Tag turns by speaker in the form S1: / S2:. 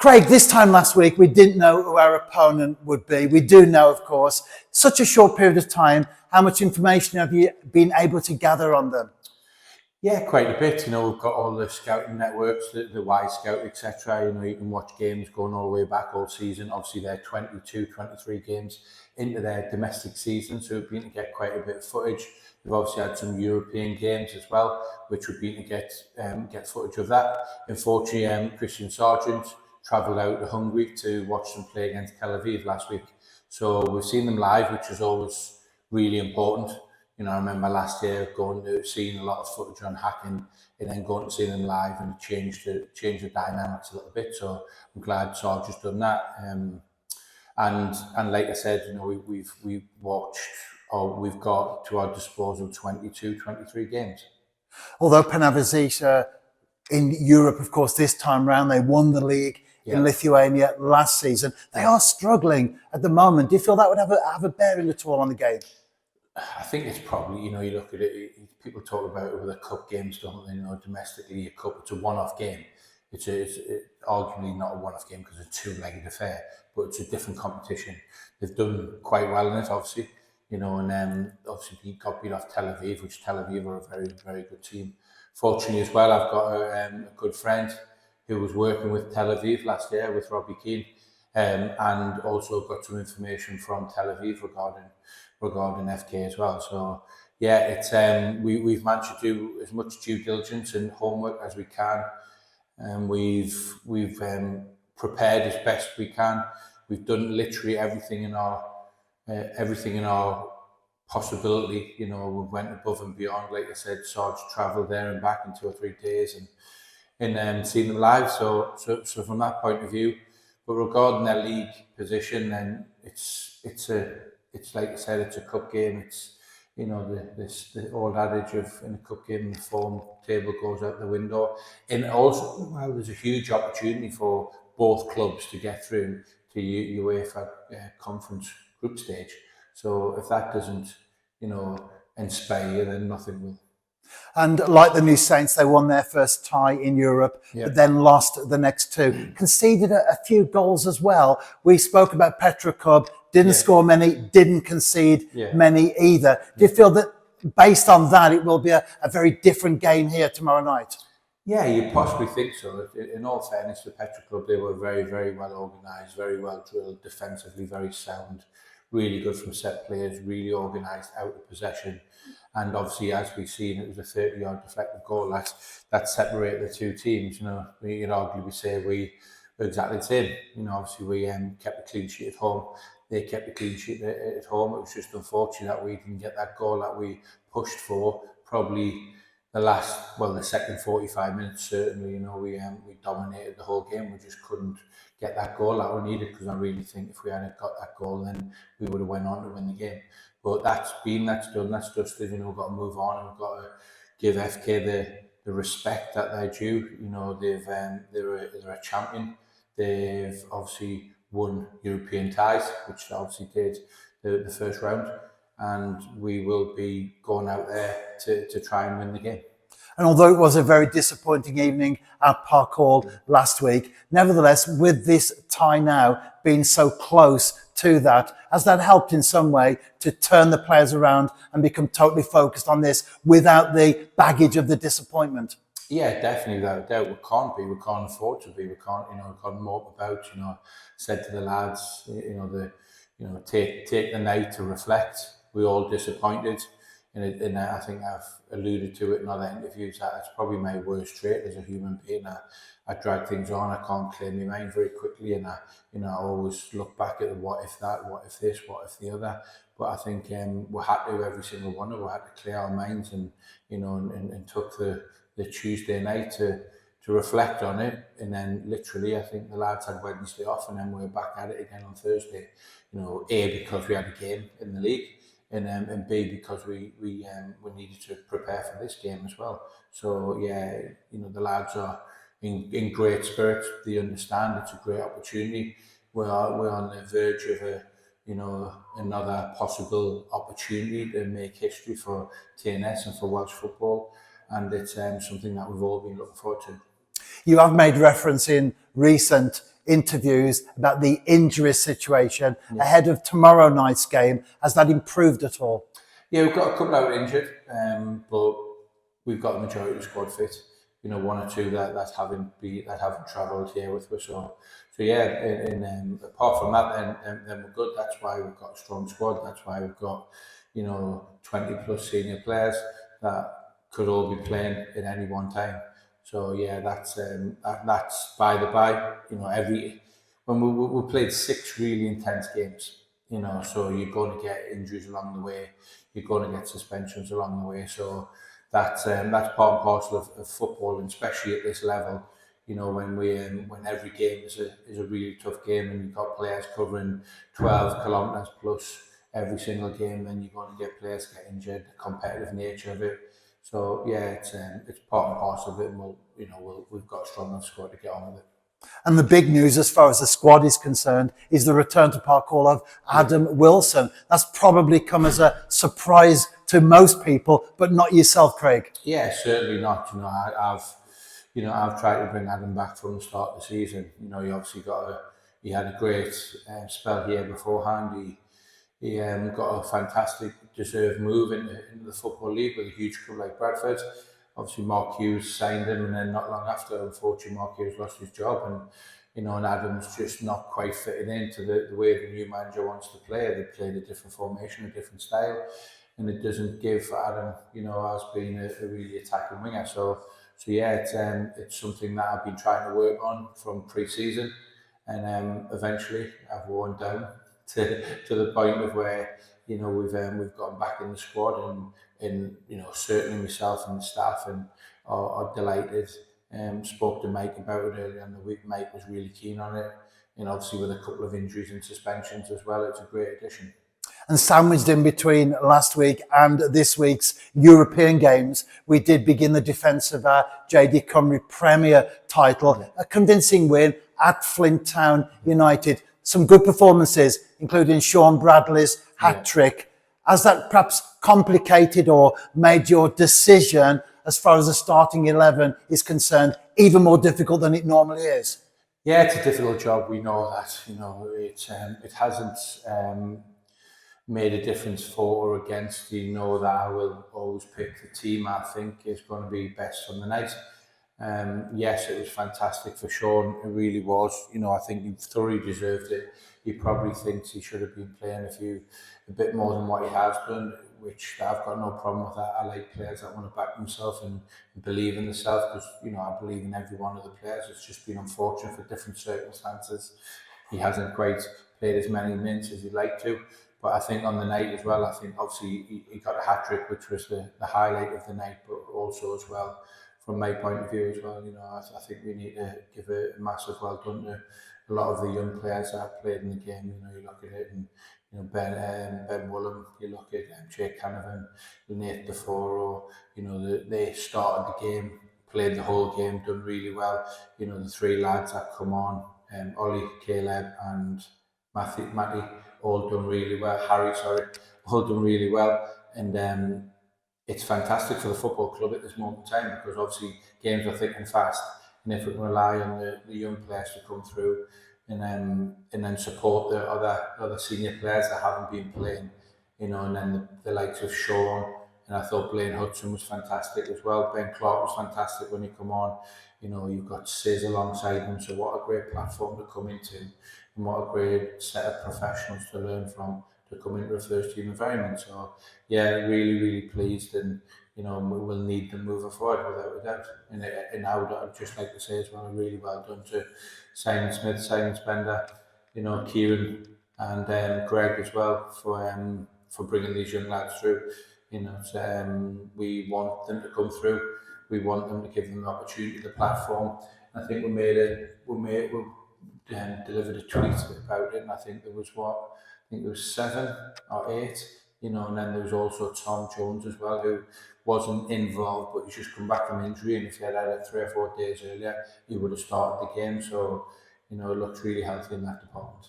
S1: Craig, this time last week, we didn't know who our opponent would be. We do know, of course, such a short period of time. How much information have you been able to gather on them?
S2: Yeah, quite a bit. We've got all the scouting networks, the Y Scout, etc. You can watch games going all the way back all season. Obviously, they're 22, 23 games into their domestic season, so we've been to get quite a bit of footage. We've obviously had some European games as well, which we've been to get footage of that. Unfortunately, Christian Sargent travelled out to Hungary to watch them play against Tel Aviv last week. So we've seen them live, which is always really important. I remember last year seeing a lot of footage on Hacking and then going to see them live, and changed the dynamics a little bit. So I'm glad Sarge's done that. And like I said, we've watched, or we've got to our disposal 22, 23 games.
S1: Although Panevėžys in Europe, of course, this time round, they won the league in Lithuania last season. They are struggling at the moment. Do you feel that would have a bearing at all on the game?
S2: I think it's probably, you look at it, people talk about it with the cup games, don't they? Domestically, a cup, it's a one-off game. It's arguably not a one-off game because it's a two-legged affair, but it's a different competition. They've done quite well in it, obviously, and then obviously got beat off Tel Aviv, which Tel Aviv are a very, very good team. Fortunately as well, I've got a good friend who was working with Tel Aviv last year with Robbie Keane, and also got some information from Tel Aviv regarding FK as well. So yeah, it's we've managed to do as much due diligence and homework as we can, and we've prepared as best we can. We've done literally everything in our possibility. We went above and beyond. Like I said, Sarge travelled there and back in 2 or 3 days and seen them live. So from that point of view, but regarding their league position, then it's like I said, it's a cup game. It's the old adage of in a cup game the form table goes out the window. And also, there's a huge opportunity for both clubs to get through to UEFA conference group stage. So if that doesn't, inspire you, then nothing will.
S1: And like the New Saints, they won their first tie in Europe, but then lost the next two. Conceded a few goals as well. We spoke about Petrokub, didn't score many, didn't concede many either. Do you feel that based on that, it will be a very different game here tomorrow night?
S2: Yeah, you possibly think so. In all fairness to Petrokub, they were very, very well organised, very well drilled, defensively very sound, really good from set players, really organised out of possession. And obviously, as we've seen, it was a 30-yard deflected goal that separated the two teams. You'd arguably say we were exactly the same. Obviously, we kept a clean sheet at home. They kept a clean sheet at home. It was just unfortunate that we didn't get that goal that we pushed for. Probably the second 45 minutes, certainly, we dominated the whole game. We just couldn't get that goal that we needed, because I really think if we hadn't got that goal, then we would have went on to win the game. But that's done, that's dusted. We've got to move on, and we've got to give FK the respect that they're due. They're a champion. They've obviously won European ties, which they obviously did the first round, and we will be going out there to try and win the game.
S1: And although it was a very disappointing evening at Park Hall last week, nevertheless, with this tie now being so close to that, has that helped in some way to turn the players around and become totally focused on this without the baggage of the disappointment?
S2: Yeah, definitely, without doubt. We can't afford to be. We can't mope about. Said to the lads, take the night to reflect. We're all disappointed. And I think I've alluded to it in other interviews that it's probably my worst trait as a human being. I drag things on. I can't clear my mind very quickly, and I always look back at the what if that, what if this, what if the other. But I think we had to, every single one of us had to clear our minds, and took the Tuesday night to reflect on it. And then literally, I think the lads had Wednesday off, and then we were back at it again on Thursday. A, because we had a game in the league, and B, because we needed to prepare for this game as well. So yeah, the lads are in great spirits. They understand it's a great opportunity. We're on the verge of another possible opportunity to make history for TNS and for Welsh football, and it's something that we've all been looking forward to.
S1: You have made reference in recent interviews about the injury situation ahead of tomorrow night's game. Has that improved at all?
S2: Yeah, we've got a couple out injured, but we've got the majority of the squad fit. One or two that haven't travelled here with us. So yeah. And apart from that, then we're good. That's why we've got a strong squad. That's why we've got 20 plus senior players that could all be playing at any one time. So yeah, that's by the by. We played 6 really intense games. So you're going to get injuries along the way. You're going to get suspensions along the way. So that's part and parcel of football, and especially at this level. When every game is a really tough game, and you've got players covering 12 kilometres plus every single game, then you're going to get players get injured. The competitive nature of it. So yeah, it's part and parcel of it, and we've got a strong enough squad to get on with it.
S1: And the big news as far as the squad is concerned is the return to Park Hall of Adam Wilson. That's probably come as a surprise to most people, but not yourself, Craig.
S2: Yeah, certainly not. I've tried to bring Adam back from the start of the season. He had a great spell here beforehand. He got a fantastic deserved move into the Football League with a huge club like Bradford. Obviously, Mark Hughes signed him, and then not long after, unfortunately, Mark Hughes lost his job, and Adam's just not quite fitting into the way the new manager wants to play. They played a different formation, a different style, and it doesn't give Adam, as being a really attacking winger. So yeah, it's something that I've been trying to work on from pre-season, and eventually I've worn down to the point of where we've gotten back in the squad, and certainly myself and the staff are delighted. Spoke to Mike about it earlier in the week. Mike was really keen on it, and obviously with a couple of injuries and suspensions as well, it's a great addition.
S1: And sandwiched in between last week and this week's European games, we did begin the defence of our JD Cymru Premier title. A convincing win at Flint Town United. Some good performances, including Sean Bradley's hat-trick. Has that perhaps complicated or made your decision as far as the starting 11 is concerned even more difficult than it normally is?
S2: Yeah, it's a difficult job. We know that. It hasn't made a difference for or against. That I will always pick the team I think is going to be best on the night. Yes, it was fantastic for Sean. It really was. I think he thoroughly deserved it. He probably thinks he should have been playing a bit more than what he has done, which I've got no problem with that. I like players that want to back themselves and believe in themselves, because I believe in every one of the players. It's just been unfortunate for different circumstances. He hasn't quite played as many minutes as he'd like to. But I think on the night as well, I think obviously he got a hat-trick, which was the highlight of the night, but also as well, from my point of view as well, I think we need to give a massive well done to a lot of the young players that have played in the game. You look at it, and Ben Woolam, you look at Jake Canavan, Nate DeForo, they started the game, played the whole game, done really well. The 3 lads that come on, Ollie, Caleb and Matty, all done really well. Harry, all done really well. And it's fantastic for the football club at this moment in time, because obviously games are thick and fast, and if we can rely on the young players to come through and then support the other senior players that haven't been playing, and then the likes of Sean, and I thought Blaine Hudson was fantastic as well. Ben Clark was fantastic when he come on. You've got Sis alongside him, so what a great platform to come into, and what a great set of professionals to learn from, to come into a first team environment. So yeah, really, really pleased, and we will need them moving forward without a doubt. And I would just like to say as well, really well done to Simon Smith, Simon Spender, Kieran and Greg as well for bringing these young lads through. We want them to come through. We want them to give them the opportunity, the platform. I think we delivered a tweet about it, and I think there was 7 or 8, and then there was also Tom Jones as well, who wasn't involved, but he's just come back from injury, and if he had had it 3 or 4 days earlier, he would have started the game. So, it looks really healthy in that department.